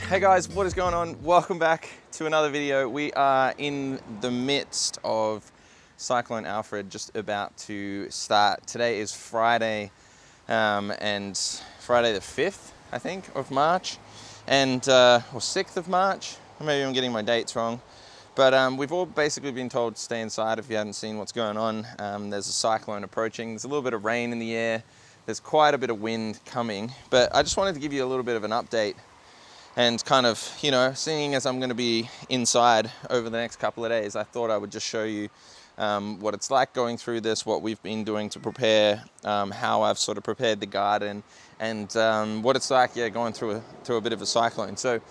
Hey guys, what is going on? Welcome back to another video. We are in the midst of Cyclone Alfred, just about to start. Today is Friday, and Friday the 5th, I think, of March, and or 6th of March. Maybe I'm getting my dates wrong. But we've all basically been told to stay inside if you haven't seen what's going on. There's a cyclone approaching. There's a little bit of rain in the air. There's quite a bit of wind coming. But I just wanted to give you a little bit of an update and kind of, you know, seeing as I'm going to be inside over the next couple of days, I thought I would just show you what it's like going through this, what we've been doing to prepare, how I've sort of prepared the garden, and what it's like, going through a bit of a cyclone. So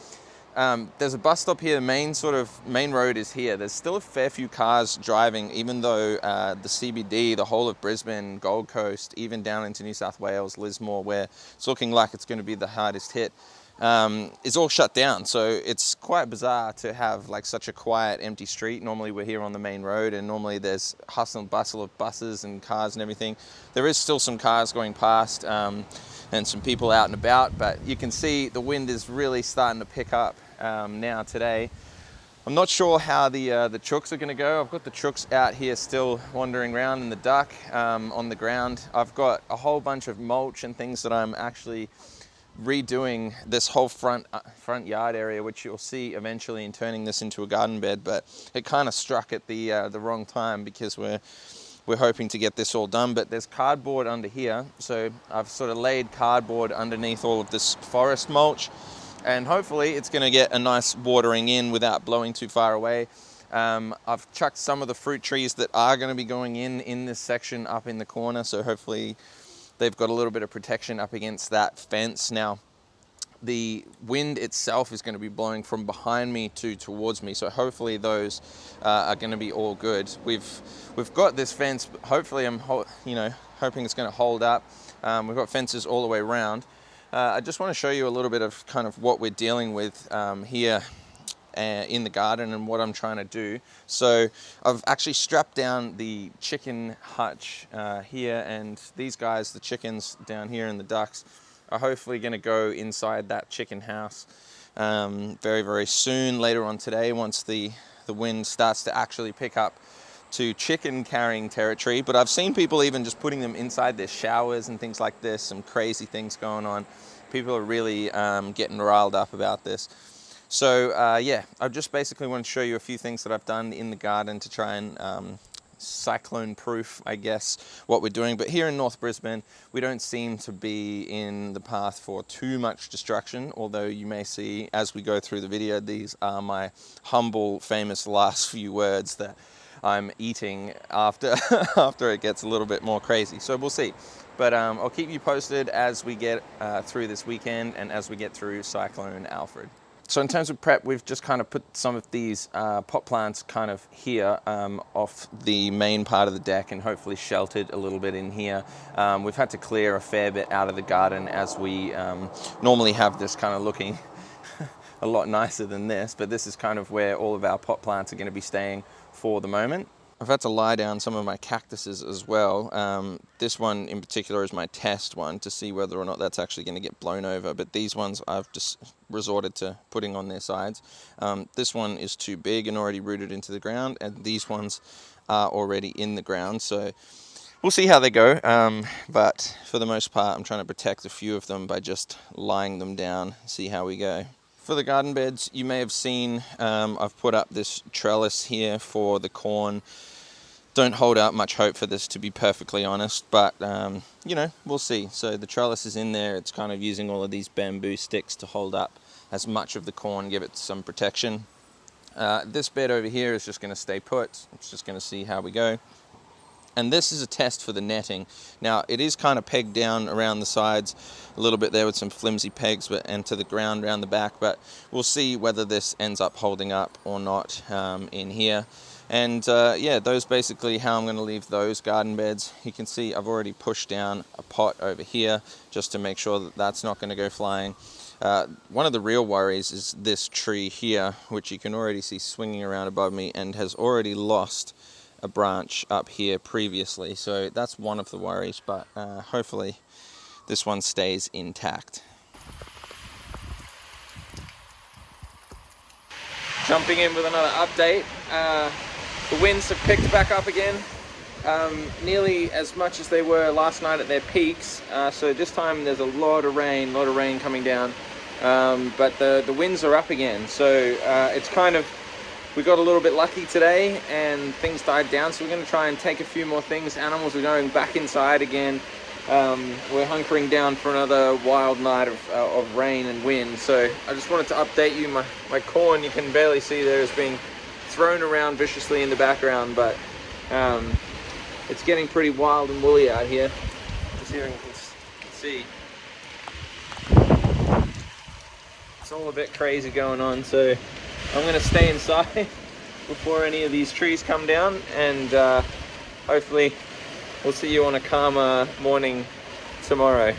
there's a bus stop here. The main road is here. There's still a fair few cars driving, even though the CBD, the whole of Brisbane, Gold Coast, even down into New South Wales, Lismore, where it's looking like it's going to be the hardest hit, is all shut down. So it's quite bizarre to have like such a quiet, empty street. Normally we're here on the main road, and normally there's hustle and bustle of buses and cars and everything. There is still some cars going past, and some people out and about, but you can see the wind is really starting to pick up now today. I'm not sure how the chooks are going to go. I've got the chooks out here still wandering around, in the duck on the ground. I've got a whole bunch of mulch and things that I'm actually redoing this whole front yard area, which you'll see eventually in turning this into a garden bed. But it kind of struck at the wrong time, because we're hoping to get this all done. But there's cardboard under here, so I've sort of laid cardboard underneath all of this forest mulch, and hopefully it's going to get a nice watering in without blowing too far away. I've chucked some of the fruit trees that are going to be going in this section up in the corner, so hopefully they've got a little bit of protection up against that fence. Now, the wind itself is going to be blowing from behind me towards me, so hopefully those are going to be all good. We've got this fence. Hopefully, I'm hoping it's going to hold up. We've got fences all the way around. I just want to show you a little bit of kind of what we're dealing with here in the garden and what I'm trying to do. So I've actually strapped down the chicken hutch here, and these guys, the chickens down here and the ducks, are hopefully going to go inside that chicken house very, very soon, later on today, once the wind starts to actually pick up to chicken carrying territory. But I've seen people even just putting them inside their showers and things like this, some crazy things going on. People are really getting riled up about this. So I just basically want to show you a few things that I've done in the garden to try and cyclone proof, I guess, what we're doing. But here in North Brisbane, we don't seem to be in the path for too much destruction, although you may see as we go through the video, these are my humble, famous last few words that I'm eating after after it gets a little bit more crazy. So we'll see. But I'll keep you posted as we get through this weekend and as we get through Cyclone Alfred. So in terms of prep, we've just kind of put some of these pot plants kind of here off the main part of the deck, and hopefully sheltered a little bit in here. We've had to clear a fair bit out of the garden, as we normally have this kind of looking a lot nicer than this, but this is kind of where all of our pot plants are going to be staying for the moment. I've had to lie down some of my cactuses as well. This one in particular is my test one to see whether or not that's actually going to get blown over. But these ones I've just resorted to putting on their sides. This one is too big and already rooted into the ground, and these ones are already in the ground. So we'll see how they go. But for the most part, I'm trying to protect a few of them by just lying them down, see how we go. For the garden beds, you may have seen I've put up this trellis here for the corn. Don't hold out much hope for this, to be perfectly honest, but we'll see. So the trellis is in there. It's kind of using all of these bamboo sticks to hold up as much of the corn, give it some protection. This bed over here is just going to stay put. It's just going to see how we go. And this is a test for the netting. Now, it is kind of pegged down around the sides a little bit there with some flimsy pegs, and to the ground around the back, but we'll see whether this ends up holding up or not in here. And those basically how I'm going to leave those garden beds. You can see I've already pushed down a pot over here just to make sure that that's not going to go flying. One of the real worries is this tree here, which you can already see swinging around above me and has already lost a branch up here previously. So that's one of the worries, but hopefully this one stays intact. Jumping in with another update. The winds have picked back up again, nearly as much as they were last night at their peaks. So this time there's a lot of rain coming down. But the winds are up again. So it's kind of, we got a little bit lucky today and things died down. So we're going to try and take a few more things. Animals are going back inside again. We're hunkering down for another wild night of rain and wind. So I just wanted to update you. My corn, you can barely see there, is being thrown around viciously in the background, but it's getting pretty wild and woolly out here. Let's see if you can see. It's all a bit crazy going on, so I'm going to stay inside before any of these trees come down, and hopefully we'll see you on a calmer morning tomorrow.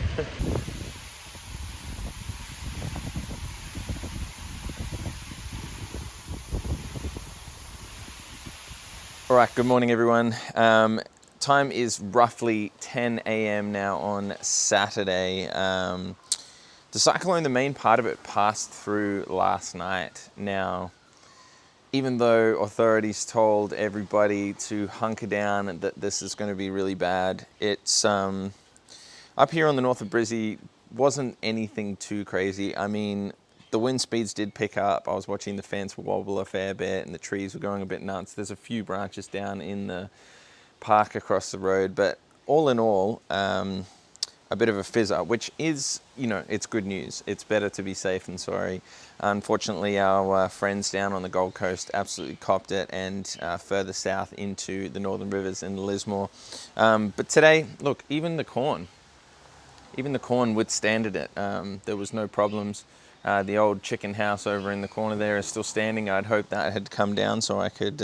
All right, good morning everyone. Time is roughly 10 a.m. now on Saturday. The cyclone, the main part of it, passed through last night. Now, even though authorities told everybody to hunker down and that this is going to be really bad, it's up here on the north of Brizzy wasn't anything too crazy. I mean, the wind speeds did pick up. I was watching the fence wobble a fair bit and the trees were going a bit nuts. There's a few branches down in the park across the road, but all in all, a bit of a fizzer, which is, you know, it's good news. It's better to be safe than sorry. Unfortunately, our friends down on the Gold Coast absolutely copped it, and further south into the Northern Rivers in Lismore. But today, look, even the corn withstanded it. There was no problems. The old chicken house over in the corner there is still standing. I'd hoped that had come down so I could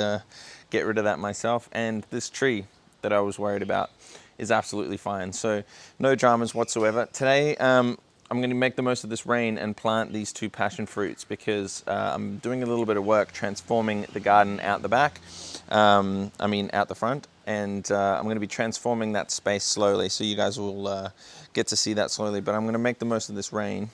get rid of that myself. And this tree that I was worried about is absolutely fine. So no dramas whatsoever. Today, I'm going to make the most of this rain and plant these 2 passion fruits because I'm doing a little bit of work transforming the garden out the back, out the front, and I'm going to be transforming that space slowly, so you guys will get to see that slowly, but I'm going to make the most of this rain.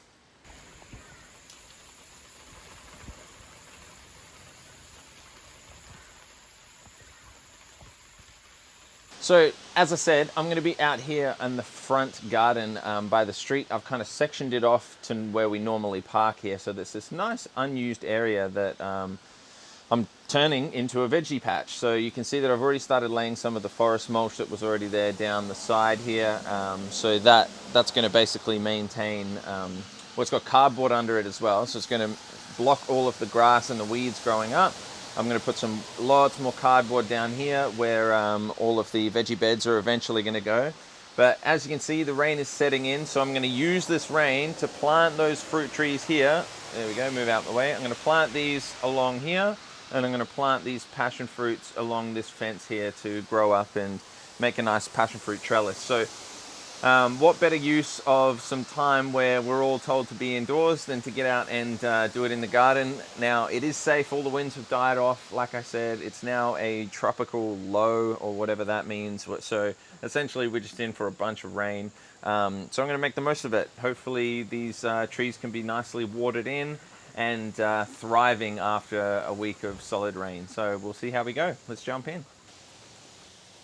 So, as I said, I'm going to be out here in the front garden by the street. I've kind of sectioned it off to where we normally park here. So there's this nice unused area that I'm turning into a veggie patch. So you can see that I've already started laying some of the forest mulch that was already there down the side here. So that's going to basically maintain, it's got cardboard under it as well. So it's going to block all of the grass and the weeds growing up. I'm going to put lots more cardboard down here where all of the veggie beds are eventually going to go. But as you can see, the rain is setting in, so I'm going to use this rain to plant those fruit trees here. There we go, move out the way. I'm going to plant these along here, and I'm going to plant these passion fruits along this fence here to grow up and make a nice passion fruit trellis. So what better use of some time where we're all told to be indoors than to get out and do it in the garden. Now, it is safe. All the winds have died off. Like I said, it's now a tropical low, or whatever that means. So essentially, we're just in for a bunch of rain. So I'm going to make the most of it. Hopefully, these trees can be nicely watered in and thriving after a week of solid rain. So we'll see how we go. Let's jump in.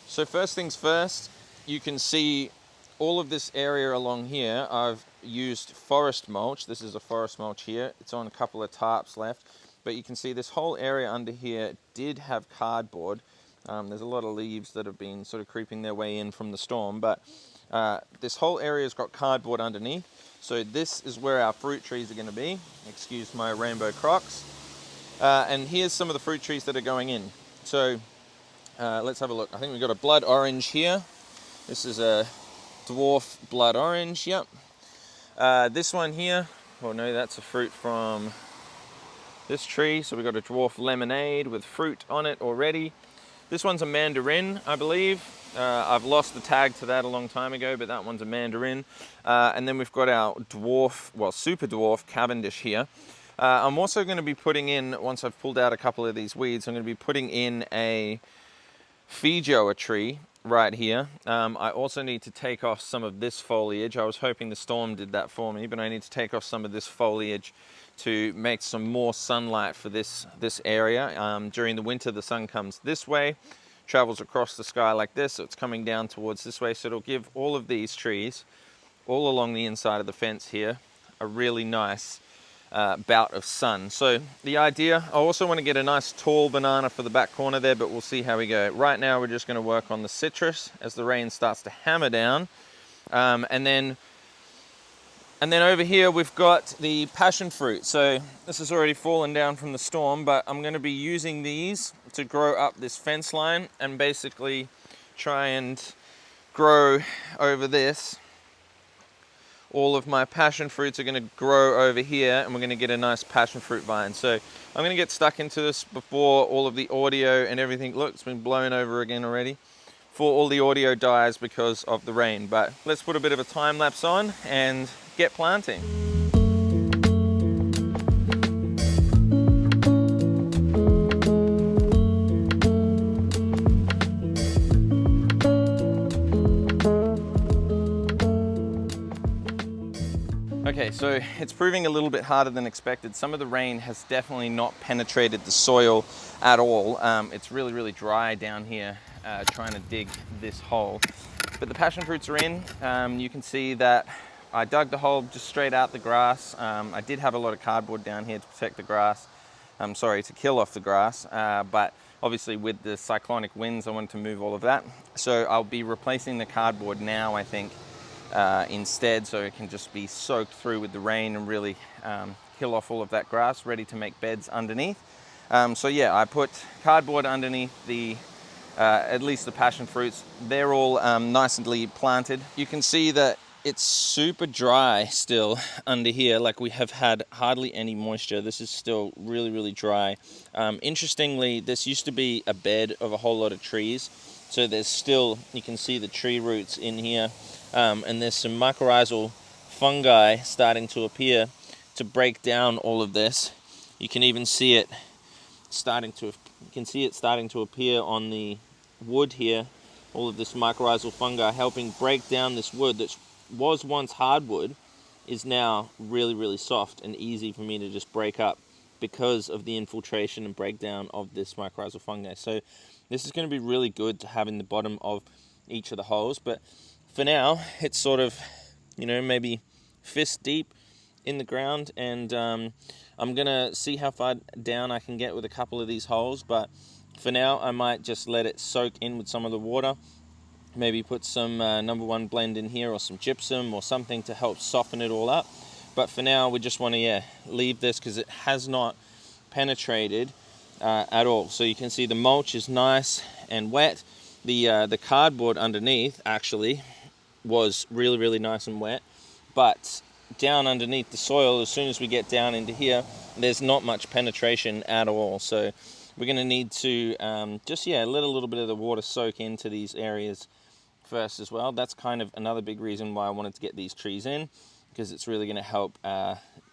So first things first, you can see all of this area along here, I've used forest mulch. This is a forest mulch here. It's on a couple of tarps left. But you can see this whole area under here did have cardboard. There's a lot of leaves that have been sort of creeping their way in from the storm. But this whole area's got cardboard underneath. So this is where our fruit trees are going to be. Excuse my rainbow Crocs. And here's some of the fruit trees that are going in. So let's have a look. I think we've got a blood orange here. This is a dwarf blood orange, yep. This one here, well no, that's a fruit from this tree. So we've got a dwarf lemonade with fruit on it already. This one's a mandarin, I believe. I've lost the tag to that a long time ago, but that one's a mandarin. And then we've got our super dwarf Cavendish here. I'm also going to be putting in, once I've pulled out a couple of these weeds, I'm going to be putting in a Feijoa tree. right here. I also need to take off some of this foliage. I was hoping the storm did that for me, but I need to take off some of this foliage to make some more sunlight for this area. During the winter, the sun comes this way, travels across the sky like this, so it's coming down towards this way, so it'll give all of these trees all along the inside of the fence here a really nice bout of sun. So the idea, I also want to get a nice tall banana for the back corner there, but we'll see how we go. Right now we're just going to work on the citrus as the rain starts to hammer down. And then over here we've got the passion fruit. So this has already fallen down from the storm, but I'm going to be using these to grow up this fence line and basically try and grow over this. All of my passion fruits are going to grow over here, and we're going to get a nice passion fruit vine. So I'm going to get stuck into this before all of the audio and everything. Look, it's been blown over again already. Before all the audio dies because of the rain. But let's put a bit of a time lapse on and get planting. Okay, so it's proving a little bit harder than expected. Some of the rain has definitely not penetrated the soil at all. It's really, really dry down here trying to dig this hole. But the passion fruits are in. You can see that I dug the hole just straight out the grass. I did have a lot of cardboard down here to protect the grass. To kill off the grass. But obviously with the cyclonic winds, I wanted to move all of that. So I'll be replacing the cardboard now, I think, instead, so it can just be soaked through with the rain and really kill off all of that grass, ready to make beds underneath. So yeah, I put cardboard underneath the at least the passion fruits. They're all nicely planted. You can see that it's super dry still under here, like we have had hardly any moisture. This is still really, really dry. Interestingly, this used to be a bed of a whole lot of trees, so there's still, you can see the tree roots in here. And there's some mycorrhizal fungi starting to appear to break down all of this. You can even see it starting to appear on the wood here. All of this mycorrhizal fungi helping break down this wood that was once hardwood is now really, really soft and easy for me to just break up because of the infiltration and breakdown of this mycorrhizal fungi. So this is going to be really good to have in the bottom of each of the holes, but for now, it's sort of, maybe fist deep in the ground, and I'm going to see how far down I can get with a couple of these holes, but for now, I might just let it soak in with some of the water, maybe put some number 1 blend in here or some gypsum or something to help soften it all up. But for now, we just want to, leave this because it has not penetrated at all. So you can see the mulch is nice and wet. The cardboard underneath, actually, was really, really nice and wet, but down underneath the soil, as soon as we get down into here, there's not much penetration at all. So we're going to need to let a little bit of the water soak into these areas first as well. That's kind of another big reason why I wanted to get these trees in, because it's really going to help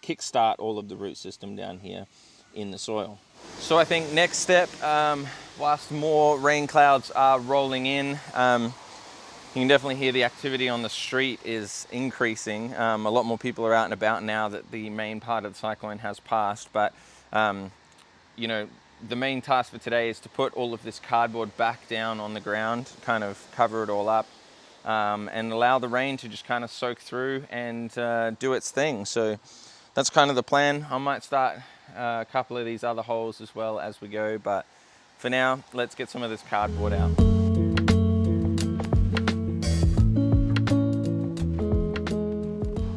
kickstart all of the root system down here in the soil. So I think next step, whilst more rain clouds are rolling in, you can definitely hear the activity on the street is increasing. A lot more people are out and about now that the main part of the cyclone has passed. But, the main task for today is to put all of this cardboard back down on the ground, kind of cover it all up, and allow the rain to just kind of soak through and do its thing. So that's kind of the plan. I might start a couple of these other holes as well as we go. But for now, let's get some of this cardboard out.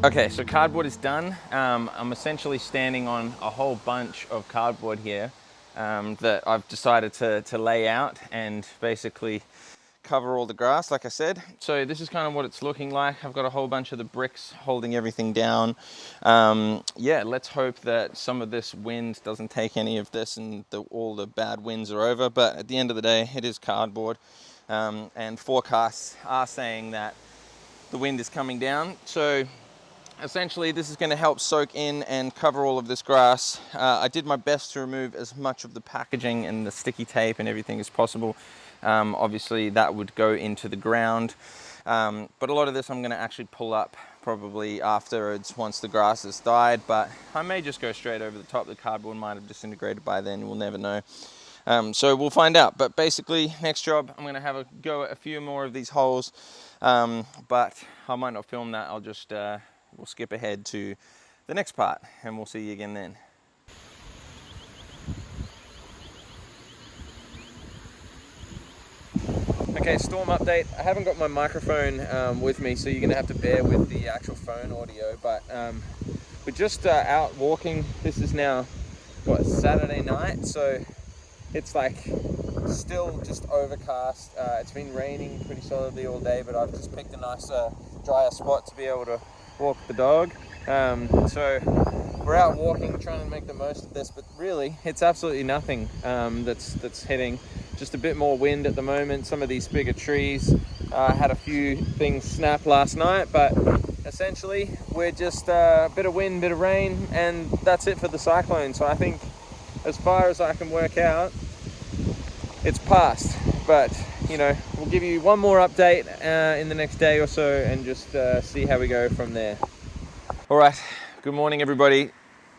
Okay, so cardboard is done. I'm essentially standing on a whole bunch of cardboard here that I've decided to lay out and basically cover all the grass, like I said. So this is kind of what it's looking like. I've got a whole bunch of the bricks holding everything down. Let's hope that some of this wind doesn't take any of this and all the bad winds are over. But at the end of the day, it is cardboard. And forecasts are saying that the wind is coming down. So essentially this is going to help soak in and cover all of this grass. I did my best to remove as much of the packaging and the sticky tape and everything as possible. Obviously that would go into the ground, but a lot of this I'm going to actually pull up probably afterwards once the grass has died, but I may just go straight over the top. The cardboard might have disintegrated by then, we'll never know. So we'll find out. But basically, next job, I'm going to have a go at a few more of these holes, but I might not film that. I'll just we'll skip ahead to the next part and we'll see you again then. Okay, storm update. I haven't got my microphone with me, so you're gonna have to bear with the actual phone audio, but we're just out walking. This is now, what, Saturday night, so it's like still just overcast. It's been raining pretty solidly all day, but I've just picked a nice drier spot to be able to walk the dog. So we're out walking, trying to make the most of this, but really it's absolutely nothing that's hitting. Just a bit more wind at the moment. Some of these bigger trees had a few things snap last night, but essentially we're just a bit of wind, bit of rain, and that's it for the cyclone. So I think, as far as I can work out, it's passed. But you know, we'll give you one more update in the next day or so and just see how we go from there. All right, good morning everybody.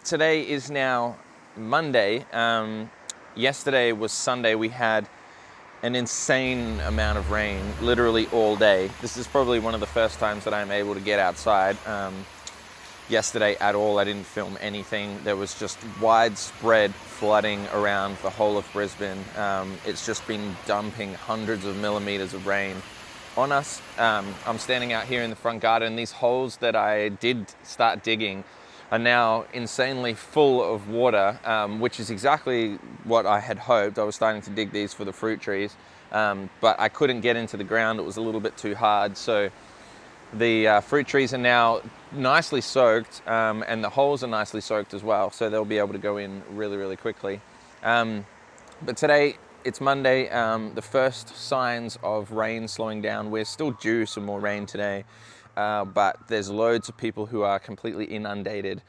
Today is now Monday. Yesterday was Sunday. We had an insane amount of rain literally all day. This is probably one of the first times that I'm able to get outside. Yesterday at all, I didn't film anything. There was just widespread flooding around the whole of Brisbane. It's just been dumping hundreds of millimeters of rain on us. I'm standing out here in the front garden. These holes that I did start digging are now insanely full of water, which is exactly what I had hoped. I was starting to dig these for the fruit trees, but I couldn't get into the ground. It was a little bit too hard. So the fruit trees are now nicely soaked, and the holes are nicely soaked as well, so they'll be able to go in really, really quickly. But today, it's Monday, the first signs of rain slowing down. We're still due some more rain today, but there's loads of people who are completely inundated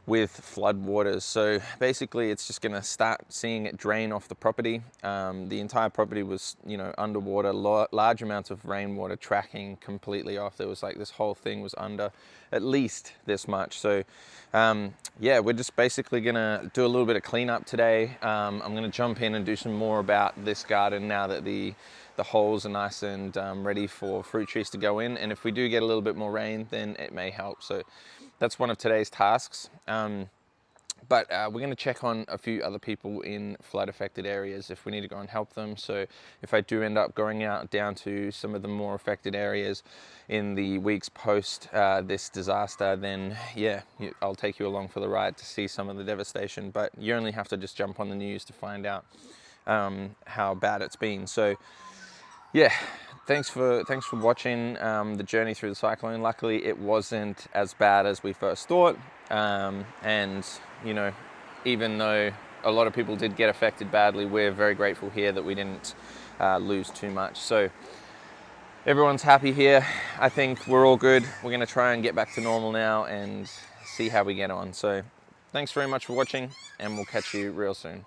with flood waters. So basically it's just gonna start seeing it drain off the property. The entire property was, you know, underwater, large amounts of rainwater tracking completely off. There was like, this whole thing was under at least this much. So yeah, we're just basically gonna do a little bit of cleanup today. I'm gonna jump in and do some more about this garden now that the holes are nice and ready for fruit trees to go in. And if we do get a little bit more rain, then it may help. So that's one of today's tasks. But we're going to check on a few other people in flood affected areas if we need to go and help them. So if I do end up going out down to some of the more affected areas in the weeks post this disaster, then yeah, I'll take you along for the ride to see some of the devastation. But you only have to just jump on the news to find out how bad it's been. So yeah, thanks for watching the journey through the cyclone. Luckily, it wasn't as bad as we first thought. And, you know, even though a lot of people did get affected badly, we're very grateful here that we didn't lose too much. So everyone's happy here. I think we're all good. We're going to try and get back to normal now and see how we get on. So thanks very much for watching, and we'll catch you real soon.